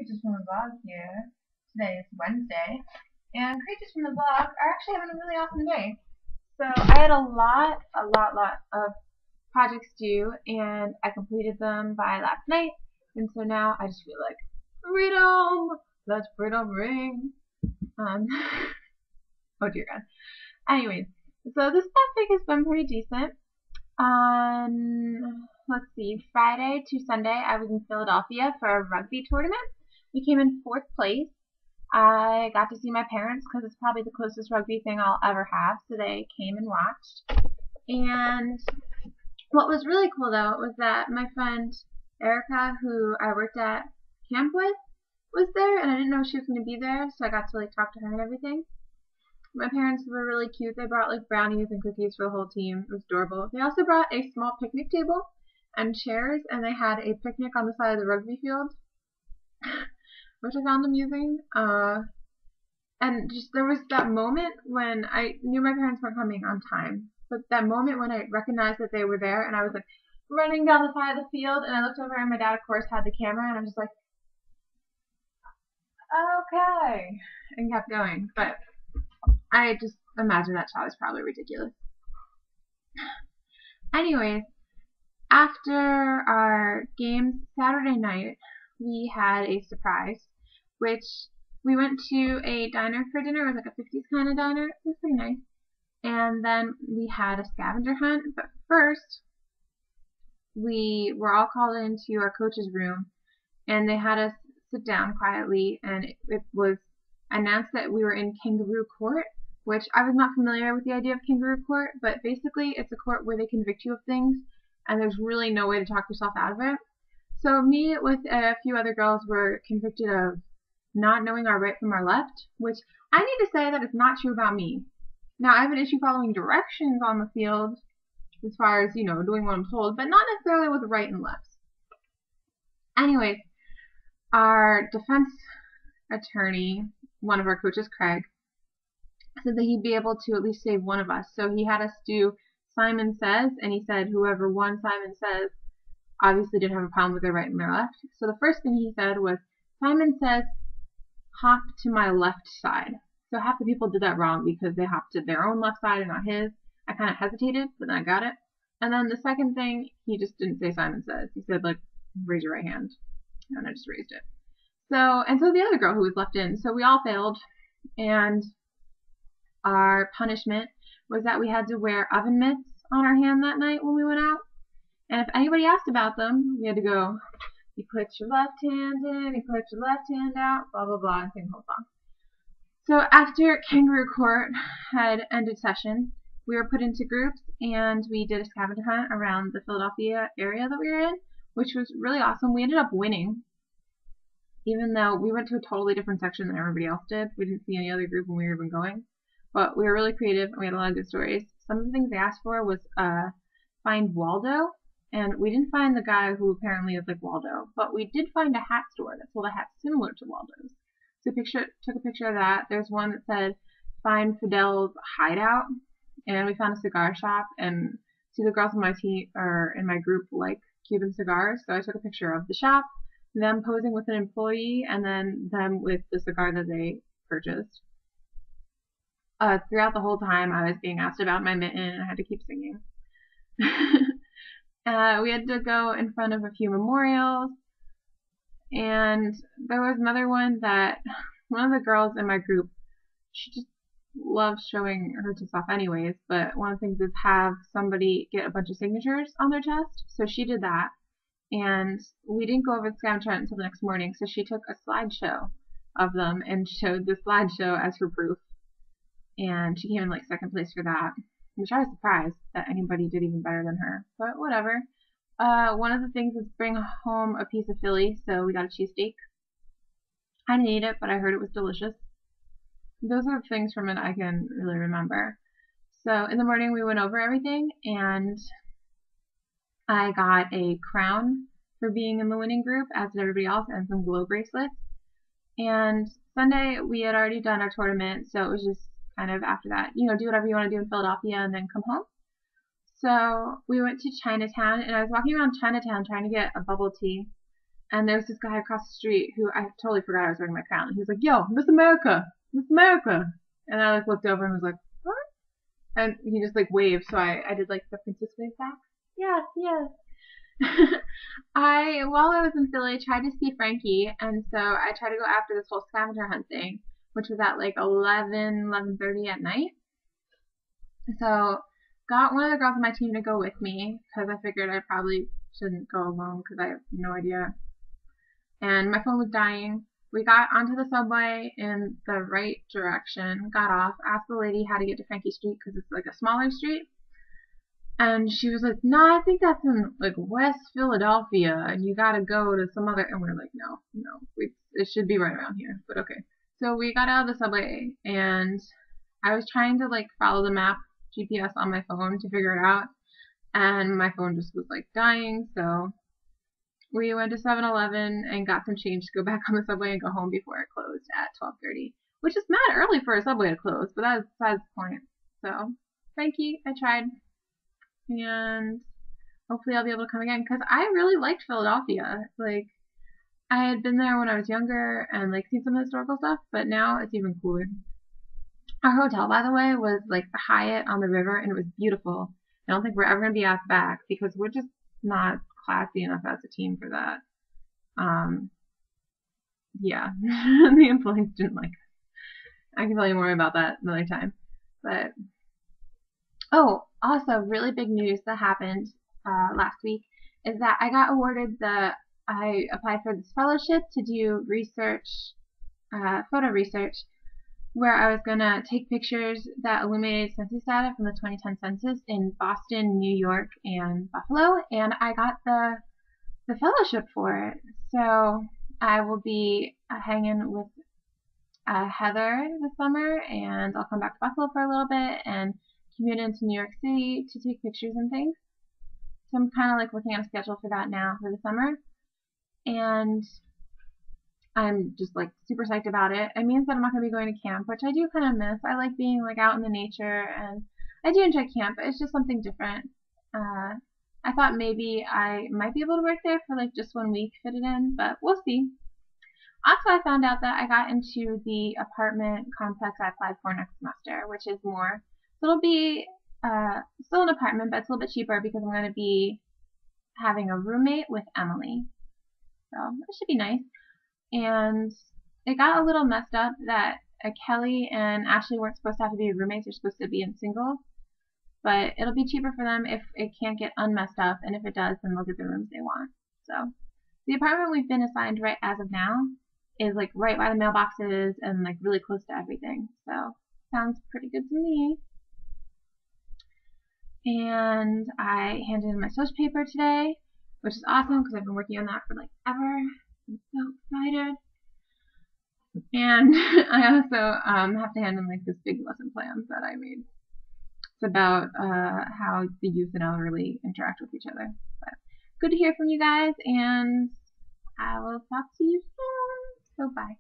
Creatures from the Vlog here. Today is Wednesday, and Creatures from the Vlog are actually having a really awesome day. So I had a lot of projects due, and I completed them by last night, and so now I just feel like freedom. Let freedom ring. Um, oh dear God. Anyways, so this past week has been pretty decent. On, let's see, Friday to Sunday, I was in Philadelphia for a rugby tournament. We came in 4th place. I got to see my parents because it's probably the closest rugby thing I'll ever have, so they came and watched. And what was really cool, though, was that my friend Erica, who I worked at camp with, was there, and I didn't know she was going to be there, so I got to talk to her and everything. My parents were really cute. They brought brownies and cookies for the whole team. It was adorable. They also brought a small picnic table and chairs, and they had a picnic on the side of the rugby field, which I found amusing. And just there was that moment when I knew my parents weren't coming on time, but that moment when I recognized that they were there, and I was running down the side of the field, and I looked over, and my dad, of course, had the camera, and I was just okay, and kept going. But I just imagine that child is probably ridiculous. Anyways, after our games Saturday night, we had a surprise, which we went to a diner for dinner. It was a 50s kind of diner. It was pretty nice. And then we had a scavenger hunt. But first, we were all called into our coach's room, and they had us sit down quietly, and it was announced that we were in kangaroo court, which I was not familiar with the idea of kangaroo court, but basically it's a court where they convict you of things, and there's really no way to talk yourself out of it. So me with a few other girls were convicted of not knowing our right from our left, which I need to say that is not true about me. Now, I have an issue following directions on the field as far as, doing what I'm told, but not necessarily with right and left. Anyways, our defense attorney, one of our coaches, Craig, said that he'd be able to at least save one of us. So he had us do Simon Says, and he said whoever won Simon Says obviously didn't have a problem with their right and their left. So the first thing he said was, Simon Says, hop to my left side. So half the people did that wrong because they hopped to their own left side and not his. I kind of hesitated, but then I got it. And then the second thing, he just didn't say Simon Says. He said, raise your right hand. And I just raised it. So the other girl who was left in. So we all failed. And our punishment was that we had to wear oven mitts on our hand that night when we went out. And if anybody asked about them, we had to go, you put your left hand in, you put your left hand out, blah, blah, blah, and sing the whole song. So after kangaroo court had ended session, we were put into groups, and we did a scavenger hunt around the Philadelphia area that we were in, which was really awesome. We ended up winning, even though we went to a totally different section than everybody else did. We didn't see any other group when we were even going. But we were really creative, and we had a lot of good stories. Some of the things they asked for was find Waldo, and we didn't find the guy who apparently is like Waldo, but we did find a hat store that sold a hat similar to Waldo's. So took a picture of that. There's one that said, find Fidel's hideout, and we found a cigar shop, and two of the girls in my group like Cuban cigars, so I took a picture of the shop, them posing with an employee, and then them with the cigar that they purchased. Throughout the whole time, I was being asked about my mitten, and I had to keep singing. We had to go in front of a few memorials, and there was another one that one of the girls in my group, she just loves showing her tits off anyways, but one of the things is have somebody get a bunch of signatures on their chest, so she did that, and we didn't go over the scavenger hunt until the next morning, so she took a slideshow of them and showed the slideshow as her proof. And she came in second place for that, which I was surprised that anybody did even better than her, but whatever. One of the things was bring home a piece of Philly, so we got a cheesesteak. I didn't eat it, but I heard it was delicious. Those are the things from it I can really remember. So in the morning we went over everything, and I got a crown for being in the winning group, as did everybody else, and some glow bracelets. And Sunday we had already done our tournament, so it was just kind of after that, do whatever you want to do in Philadelphia and then come home. So we went to Chinatown, and I was walking around Chinatown trying to get a bubble tea, And there was this guy across the street who I totally forgot I was wearing my crown. He was like, "Yo, Miss America, Miss America," and I like looked over and was like, "What?" And he just like waved, so I did like the princess wave back. Yes, yes. While I was in Philly, tried to see Frankie, and so I tried to go after this whole scavenger hunt thing, which was at like 11:30 at night. So got one of the girls on my team to go with me because I figured I probably shouldn't go alone because I have no idea. And my phone was dying. We got onto the subway in the right direction, got off, asked the lady how to get to Frankie Street because it's like a smaller street. And she was like, "No, I think that's in like West Philadelphia, and you gotta go to some other." And we're like, "No, no, it should be right around here." But okay. So we got out of the subway, and I was trying to like follow the map GPS on my phone to figure it out, and my phone just was like dying. So we went to 7-Eleven and got some change to go back on the subway and go home before it closed at 12:30, which is mad early for a subway to close, but that's besides the point. So, Frankie, I tried, and hopefully I'll be able to come again because I really liked Philadelphia. Like, I had been there when I was younger and like seen some historical stuff, but now it's even cooler. Our hotel, by the way, was like the Hyatt on the river, and it was beautiful. I don't think we're ever gonna be asked back because we're just not classy enough as a team for that. Yeah, the employees didn't like us. I can tell you more about that another time. But oh, also really big news that happened last week is that I applied for this fellowship to do research, photo research, where I was gonna take pictures that illuminated census data from the 2010 census in Boston, New York, and Buffalo, and I got the fellowship for it. So I will be hanging with Heather this summer, and I'll come back to Buffalo for a little bit and commute into New York City to take pictures and things. So I'm kind of like looking at a schedule for that now for the summer, and I'm just like super psyched about it. It means that I'm not going to be going to camp, which I do kind of miss. I like being like out in the nature, and I do enjoy camp, but it's just something different. I thought maybe I might be able to work there for like just 1 week, fit it in, but we'll see. Also, I found out that I got into the apartment complex I applied for next semester, which is more. So it'll be still an apartment, but it's a little bit cheaper because I'm going to be having a roommate with Emily. So it should be nice. And it got a little messed up that Kelly and Ashley weren't supposed to have to be roommates. They're supposed to be in singles. But it'll be cheaper for them if it can't get unmessed up, and if it does, then they'll get the rooms they want. So the apartment we've been assigned right as of now is like right by the mailboxes and like really close to everything. So sounds pretty good to me. And I handed in my social paper today, which is awesome because I've been working on that for like ever. I'm so excited. And I also have to hand in like this big lesson plan that I made. It's about how the youth and elderly interact with each other. But good to hear from you guys, and I will talk to you soon. So bye.